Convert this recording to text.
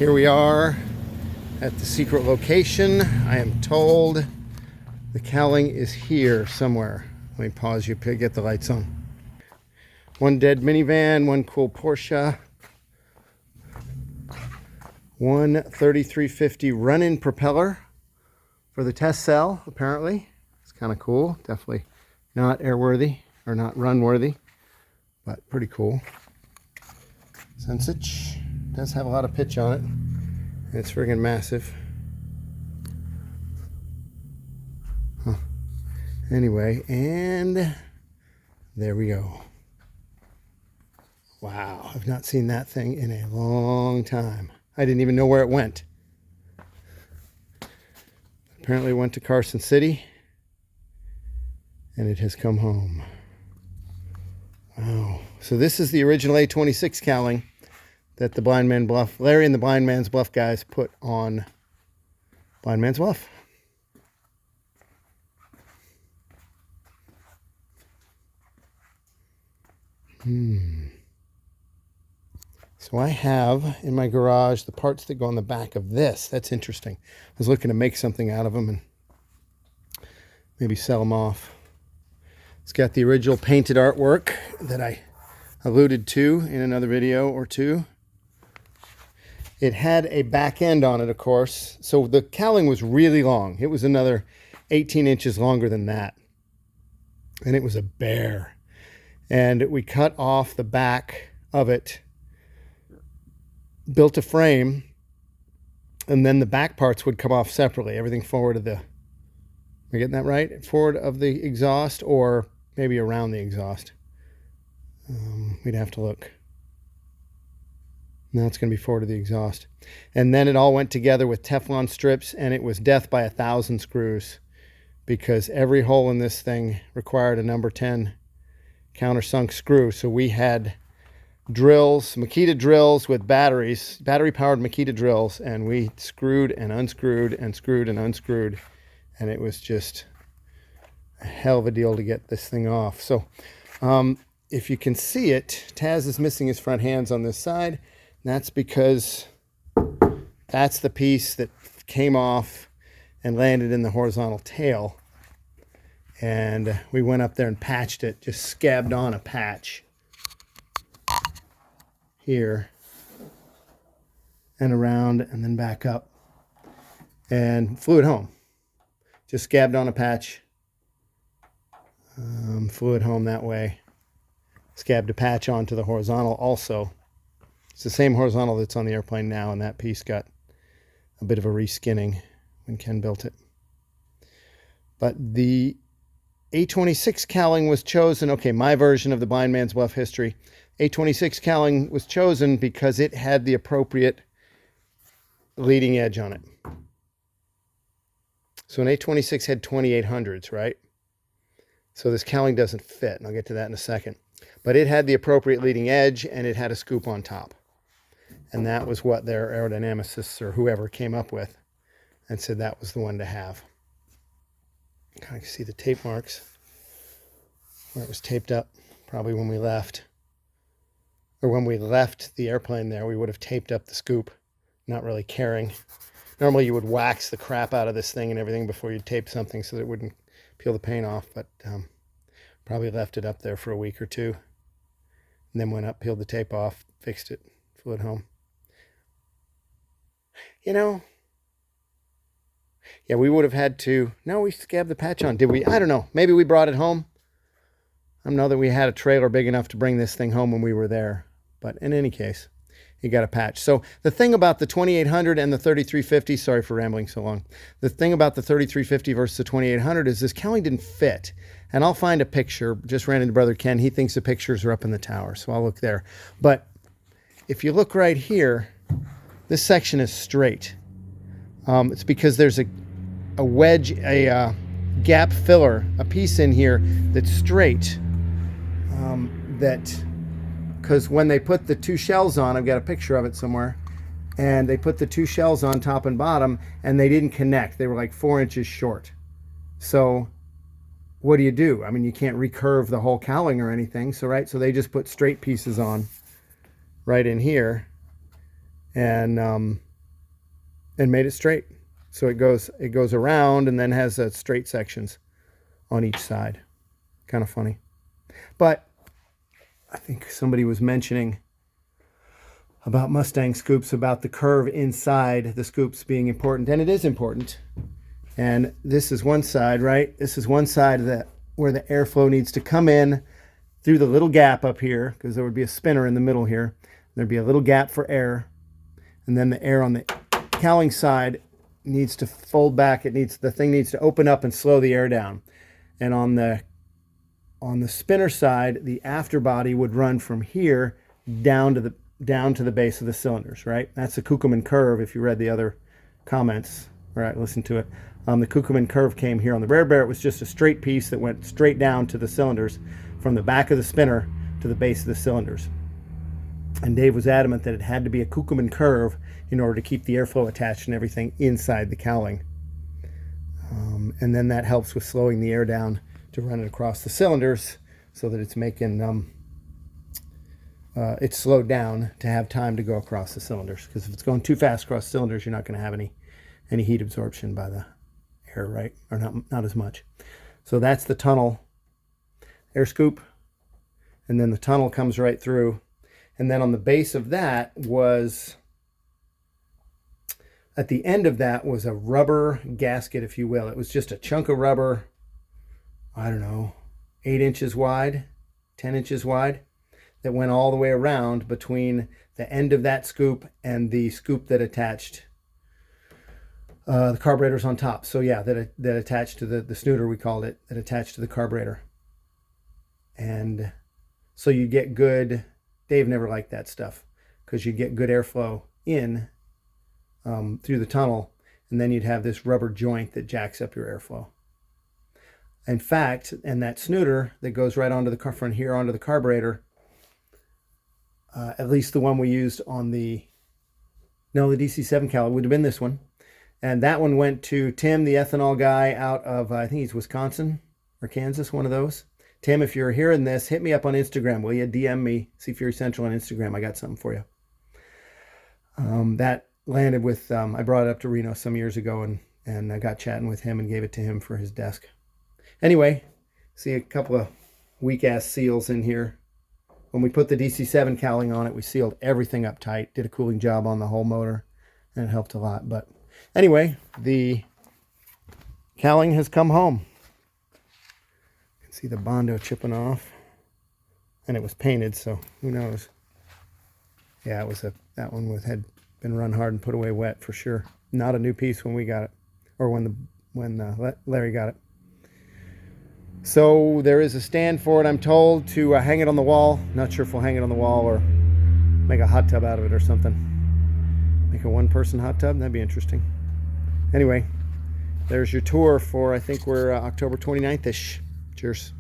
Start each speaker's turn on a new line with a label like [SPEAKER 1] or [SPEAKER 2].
[SPEAKER 1] Here we are at the secret location. I am told the cowling is here somewhere. Let me pause you to get the lights on. One dead minivan, one cool Porsche, one 3350 run-in propeller for the test cell, apparently. It's kind of cool. Definitely not airworthy or not run-worthy, but pretty cool. Sensage does have a lot of pitch on it. It's friggin' massive. Huh. Anyway, and there we go. Wow, I've not seen that thing in a long time. I didn't even know where it went. Apparently it went to Carson City, and it has come home. Wow. So this is the original A26 cowling that the Blind Man Bluff, Larry and the Blind Man's Bluff guys put on Blind Man's Bluff. So I have in my garage the parts that go on the back of this. That's interesting. I was looking to make something out of them and maybe sell them off. It's got the original painted artwork that I alluded to in another video or two. It had a back end on it, of course. So the cowling was really long. It was another 18 inches longer than that. And it was a bear. And we cut off the back of it, built a frame, and then the back parts would come off separately. Everything forward of the, am I getting that right? Forward of the exhaust, or maybe around the exhaust. We'd have to look. Now it's going to be forward of the exhaust. And then it all went together with Teflon strips, and it was death by 1,000 screws, because every hole in this thing required a number 10 countersunk screw. So we had drills, Makita drills with batteries, battery-powered Makita drills, and we screwed and unscrewed and screwed and unscrewed, and it was just a hell of a deal to get this thing off. So if you can see it, Taz is missing his front hands on this side. That's because that's the piece that came off and landed in the horizontal tail. And we went up there and patched it, just scabbed on a patch here and around and then back up and flew it home. Just scabbed on a patch, flew it home that way, scabbed a patch onto the horizontal also. It's the same horizontal that's on the airplane now, and that piece got a bit of a reskinning when Ken built it. But the A26 cowling was chosen, okay, my version of the Blind Man's Bluff history. A26 cowling was chosen because it had the appropriate leading edge on it. So an A26 had 2800s, right? So this cowling doesn't fit, and I'll get to that in a second. But it had the appropriate leading edge, and it had a scoop on top. And that was what their aerodynamicists or whoever came up with and said that was the one to have. I can see the tape marks where it was taped up, probably when we left. Or when we left the airplane there, we would have taped up the scoop, not really caring. Normally you would wax the crap out of this thing and everything before you tape something so that it wouldn't peel the paint off, but probably left it up there for a week or two. And then went up, peeled the tape off, fixed it, flew it home. You know, yeah, we would have had to, no, we scabbed the patch on, did we? I don't know. Maybe we brought it home. I don't know that we had a trailer big enough to bring this thing home when we were there. But in any case, you got a patch. So the thing about the 2800 and the 3350, sorry for rambling so long. The thing about the 3350 versus the 2800 is this cowling didn't fit. And I'll find a picture. Just ran into Brother Ken. He thinks the pictures are up in the tower, so I'll look there. But if you look right here, this section is straight. It's because there's a wedge, a gap filler, a piece in here that's straight. Because when they put the two shells on, I've got a picture of it somewhere, and they put the two shells on top and bottom, and they didn't connect. They were like 4 inches short. So what do? I mean, you can't recurve the whole cowling or anything. So, right, so they just put straight pieces on right in here. And and made it straight. So it goes around and then has straight sections on each side. Kind of funny. But I think somebody was mentioning about Mustang scoops, about the curve inside the scoops being important, and it is important. And this is one side, right? This is one side of that where the airflow needs to come in through the little gap up here, because there would be a spinner in the middle here. There'd be a little gap for air, and then the air on the cowling side needs to fold back. The thing needs to open up and slow the air down. And on the spinner side, the afterbody would run from here down to the base of the cylinders, right? That's the Kuckelman curve. If you read the other comments, all right, listen to it. The Kuckelman curve came here. On the Rare Bear, it was just a straight piece that went straight down to the cylinders from the back of the spinner to the base of the cylinders. And Dave was adamant that it had to be a Kuckelman curve in order to keep the airflow attached and everything inside the cowling. And then that helps with slowing the air down to run it across the cylinders so that it's making it's slowed down to have time to go across the cylinders. Because if it's going too fast across cylinders, you're not going to have any heat absorption by the air, right? Or not as much. So that's the tunnel air scoop, and then the tunnel comes right through. And then on the base of that was, at the end of that was a rubber gasket, if you will. It was just a chunk of rubber, I don't know, 8 inches wide, 10 inches wide, that went all the way around between the end of that scoop and the scoop that attached the carburetors on top. So yeah, that attached to the snooter, we called it, that attached to the carburetor. And so you get good, Dave never liked that stuff, because you get good airflow in through the tunnel, and then you'd have this rubber joint that jacks up your airflow. In fact, and that snooter that goes right onto the car front here onto the carburetor, at least the one we used on the DC7 cowl, would have been this one. And that one went to Tim, the ethanol guy out of, I think he's Wisconsin or Kansas, one of those. Tim, if you're hearing this, hit me up on Instagram, will you? DM me, See Fury Central on Instagram. I got something for you. That landed with, I brought it up to Reno some years ago, and I got chatting with him and gave it to him for his desk. Anyway, see a couple of weak-ass seals in here. When we put the DC7 cowling on it, we sealed everything up tight, did a cooling job on the whole motor, and it helped a lot. But anyway, the cowling has come home. You can see the Bondo chipping off, and it was painted, so who knows. Yeah, that one had been run hard and put away wet for sure. Not a new piece when we got it, or when Larry got it. So there is a stand for it, I'm told, to hang it on the wall. Not sure if we'll hang it on the wall or make a hot tub out of it or something. Make a one-person hot tub, that'd be interesting. Anyway, there's your tour for, I think we're October 29th-ish. Cheers.